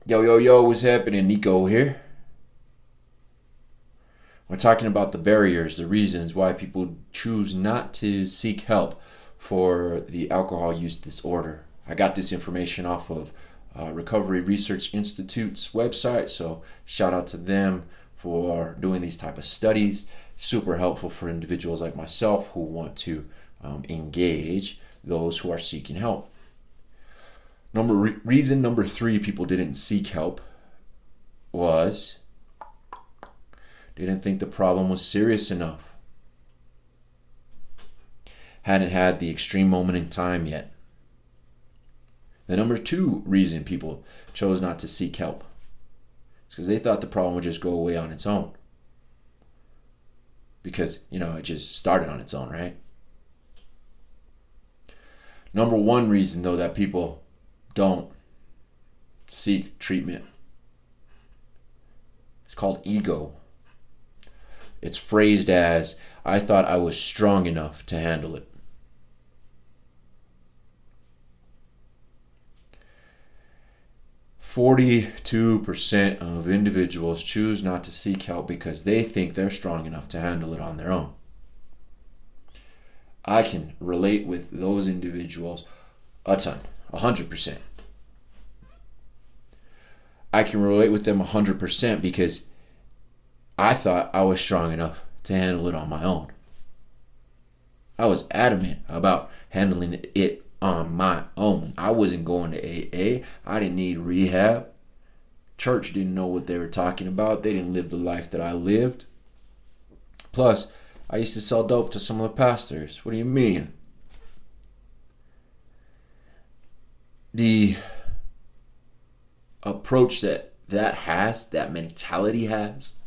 Yo, yo, yo, what's happening? Nico here. We're talking about the barriers, the reasons why people choose not to seek help for the alcohol use disorder. I got this information off of Recovery Research Institute's website, so shout out to them for doing these type of studies. Super helpful for individuals like myself who want to engage those who are seeking help. Reason number 3 people didn't seek help was they didn't think the problem was serious enough. Hadn't had the extreme moment in time yet. The number 2 reason people chose not to seek help is because they thought the problem would just go away on its own. Because, it just started on its own, right? Number 1 reason, though, that people don't seek treatment, it's called ego. It's phrased as, I thought I was strong enough to handle it. %42% of individuals choose not to seek help because they think they're strong enough to handle it on their own. I can relate with those individuals a ton, 100%. I can relate with them 100% because I thought I was strong enough to handle it on my own. I was adamant about handling it on my own. I wasn't going to AA. I didn't need rehab. Church didn't know what they were talking about. They didn't live the life that I lived. Plus, I used to sell dope to some of the pastors. What do you mean? The approach that mentality has,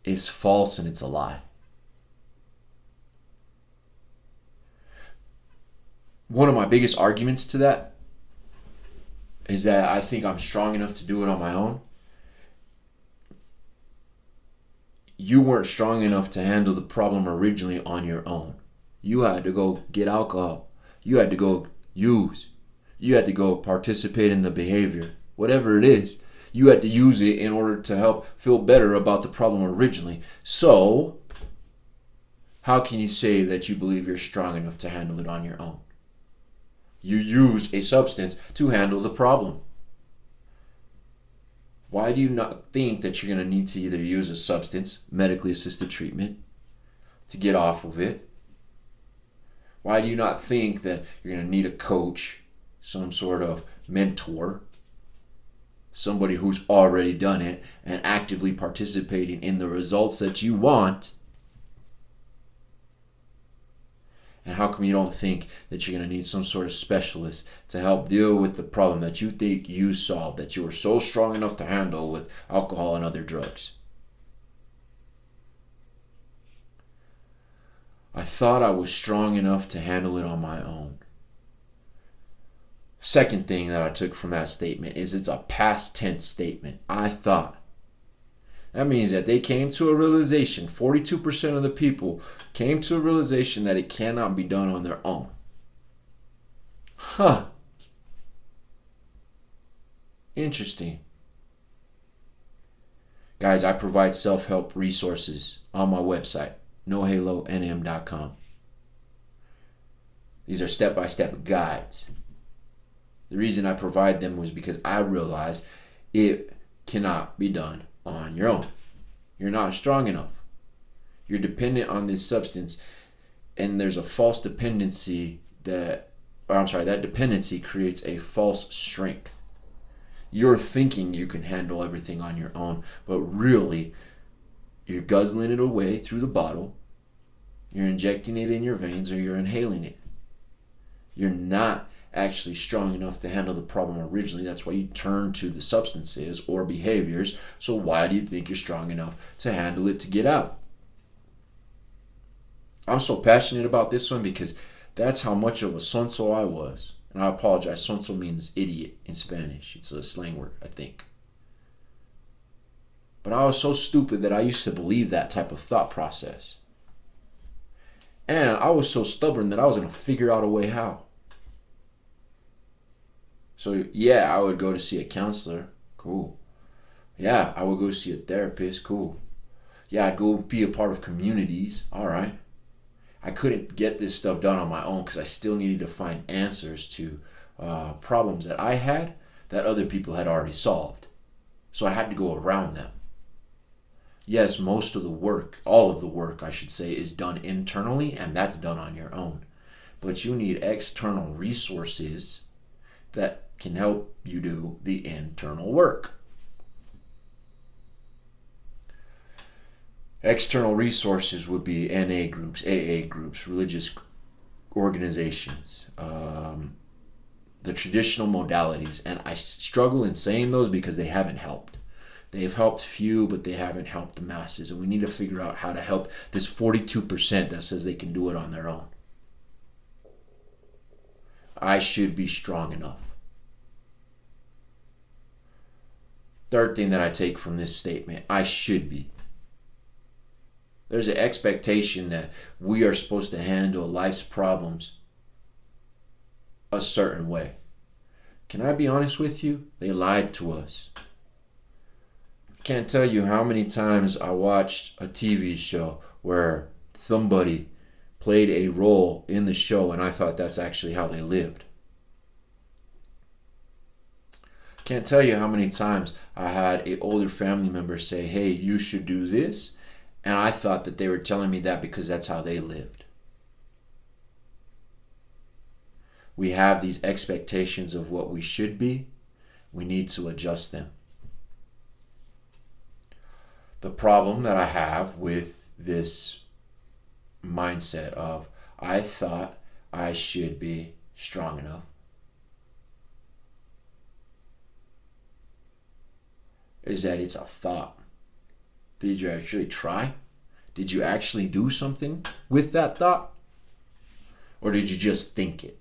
is false and it's a lie. One of my biggest arguments to that is that I think I'm strong enough to do it on my own. You weren't strong enough to handle the problem originally on your own. You had to go get alcohol. You had to go use. You had to go participate in the behavior. Whatever it is, you had to use it in order to help feel better about the problem originally. So, how can you say that you believe you're strong enough to handle it on your own? You used a substance to handle the problem. Why do you not think that you're going to need to either use a substance, medically assisted treatment, to get off of it? Why do you not think that you're going to need a coach, some sort of mentor, somebody who's already done it and actively participating in the results that you want? And how come you don't think that you're going to need some sort of specialist to help deal with the problem that you think you solved, that you were so strong enough to handle with alcohol and other drugs? I thought I was strong enough to handle it on my own. Second thing that I took from that statement is it's a past tense statement. I thought. That means that they came to a realization, 42% of the people came to a realization that it cannot be done on their own. Huh. Interesting. Guys, I provide self-help resources on my website, nohalonm.com. These are step-by-step guides. The reason I provide them was because I realized it cannot be done on your own. You're not strong enough. You're dependent on this substance, and there's a false dependency that dependency creates a false strength. You're thinking you can handle everything on your own, but really, you're guzzling it away through the bottle, you're injecting it in your veins, or you're inhaling it. You're not actually strong enough to handle the problem originally. That's why you turn to the substances or behaviors. So why do you think you're strong enough to handle it to get out? I'm so passionate about this one because that's how much of a sonso I was. And I apologize. Sonso means idiot in Spanish. It's a slang word, I think. But I was so stupid that I used to believe that type of thought process. And I was so stubborn that I was going to figure out a way how. So yeah, I would go to see a counselor. Cool. Yeah, I would go see a therapist. Cool. Yeah, I'd go be a part of communities. All right. I couldn't get this stuff done on my own because I still needed to find answers to problems that I had that other people had already solved. So I had to go around them. Yes, most of the work, all of the work, I should say, is done internally, and that's done on your own. But you need external resources that can help you do the internal work. External resources would be NA groups, AA groups, religious organizations, the traditional modalities. And I struggle in saying those because they haven't helped. They've helped few, but they haven't helped the masses. And we need to figure out how to help this 42% that says they can do it on their own. I should be strong enough. Third thing that I take from this statement, I should be. There's an expectation that we are supposed to handle life's problems a certain way. Can I be honest with you? They lied to us. I can't tell you how many times I watched a TV show where somebody played a role in the show and I thought that's actually how they lived. Can't tell you how many times I had an older family member say, hey, you should do this. And I thought that they were telling me that because that's how they lived. We have these expectations of what we should be. We need to adjust them. The problem that I have with this mindset of I thought I should be strong enough is that it's a thought. Did you actually try? Did you actually do something with that thought? Or did you just think it?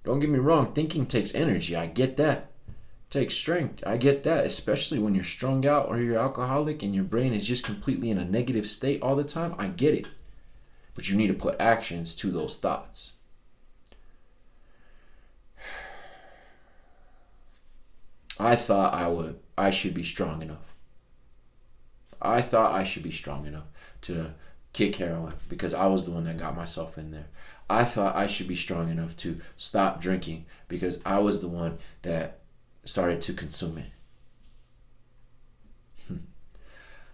Don't get me wrong, thinking takes energy. I get that. It takes strength. I get that, especially when you're strung out or you're alcoholic and your brain is just completely in a negative state all the time. I get it. But you need to put actions to those thoughts. I thought I should be strong enough. I thought I should be strong enough to kick heroin because I was the one that got myself in there. I thought I should be strong enough to stop drinking because I was the one that started to consume it.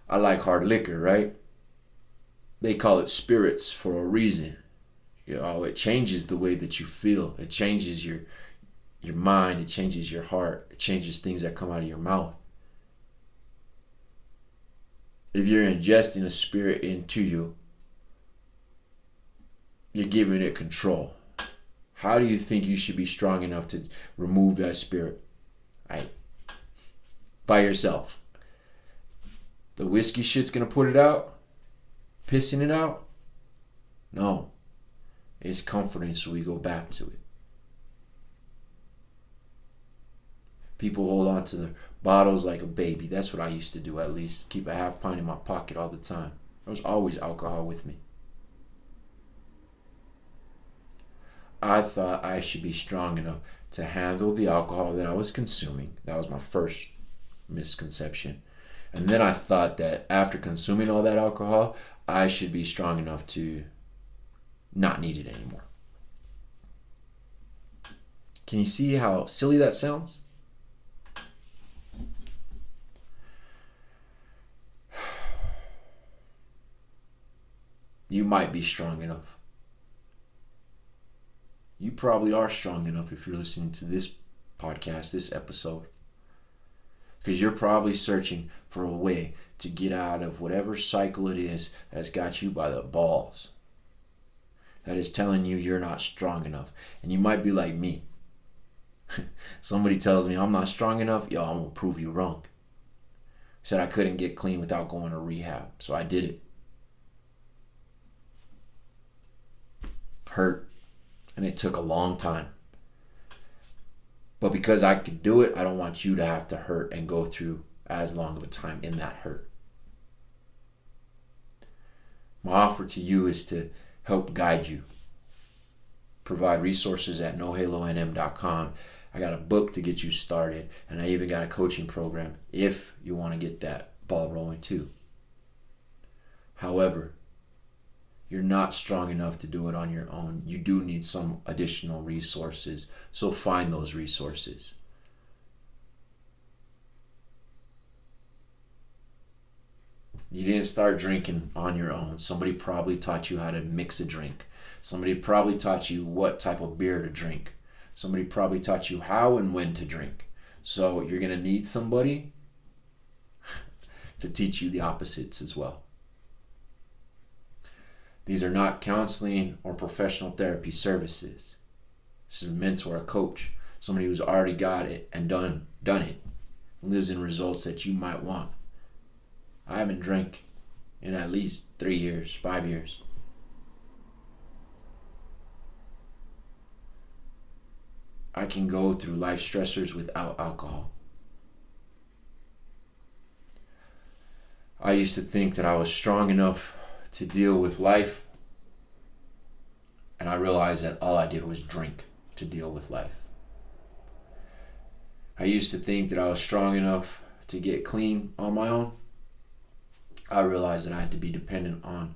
I like hard liquor, right? They call it spirits for a reason. You know, it changes the way that you feel. It changes your mind. It changes your heart. It changes things that come out of your mouth. If you're ingesting a spirit into you, you're giving it control. How do you think you should be strong enough to remove that spirit? Right? By yourself. The whiskey shit's gonna put it out? Pissing it out? No. It's comforting, so we go back to it. People hold on to their bottles like a baby. That's what I used to do, at least. Keep a half pint in my pocket all the time. There was always alcohol with me. I thought I should be strong enough to handle the alcohol that I was consuming. That was my first misconception. And then I thought that after consuming all that alcohol, I should be strong enough to not need it anymore. Can you see how silly that sounds? You might be strong enough. You probably are strong enough if you're listening to this podcast, this episode. Because you're probably searching for a way to get out of whatever cycle it is that's got you by the balls. That is telling you you're not strong enough. And you might be like me. Somebody tells me I'm not strong enough, yo, I'm going to prove you wrong. Said I couldn't get clean without going to rehab. So I did it. Hurt. And it took a long time. But because I could do it, I don't want you to have to hurt and go through as long of a time in that hurt. My offer to you is to help guide you. Provide resources at nohalonm.com I got a book to get you started, and I even got a coaching program if you want to get that ball rolling too. However, you're not strong enough to do it on your own. You do need some additional resources, so find those resources. You didn't start drinking on your own. Somebody probably taught you how to mix a drink. Somebody probably taught you what type of beer to drink. Somebody probably taught you how and when to drink. So you're going to need somebody to teach you the opposites as well. These are not counseling or professional therapy services. This is a mentor, a coach, somebody who's already got it and done it, and lives in results that you might want. I haven't drank in at least 3 years, 5 years. I can go through life stressors without alcohol. I used to think that I was strong enough to deal with life, and I realized that all I did was drink to deal with life. I used to think that I was strong enough to get clean on my own. I realized that I had to be dependent on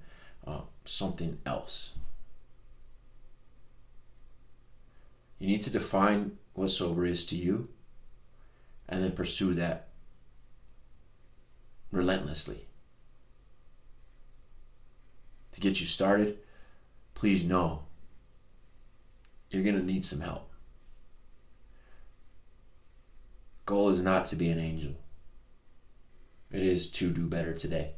something else. You need to define what sober is to you and then pursue that relentlessly. To get you started, please know you're going to need some help. Goal is not to be an angel. It is to do better today.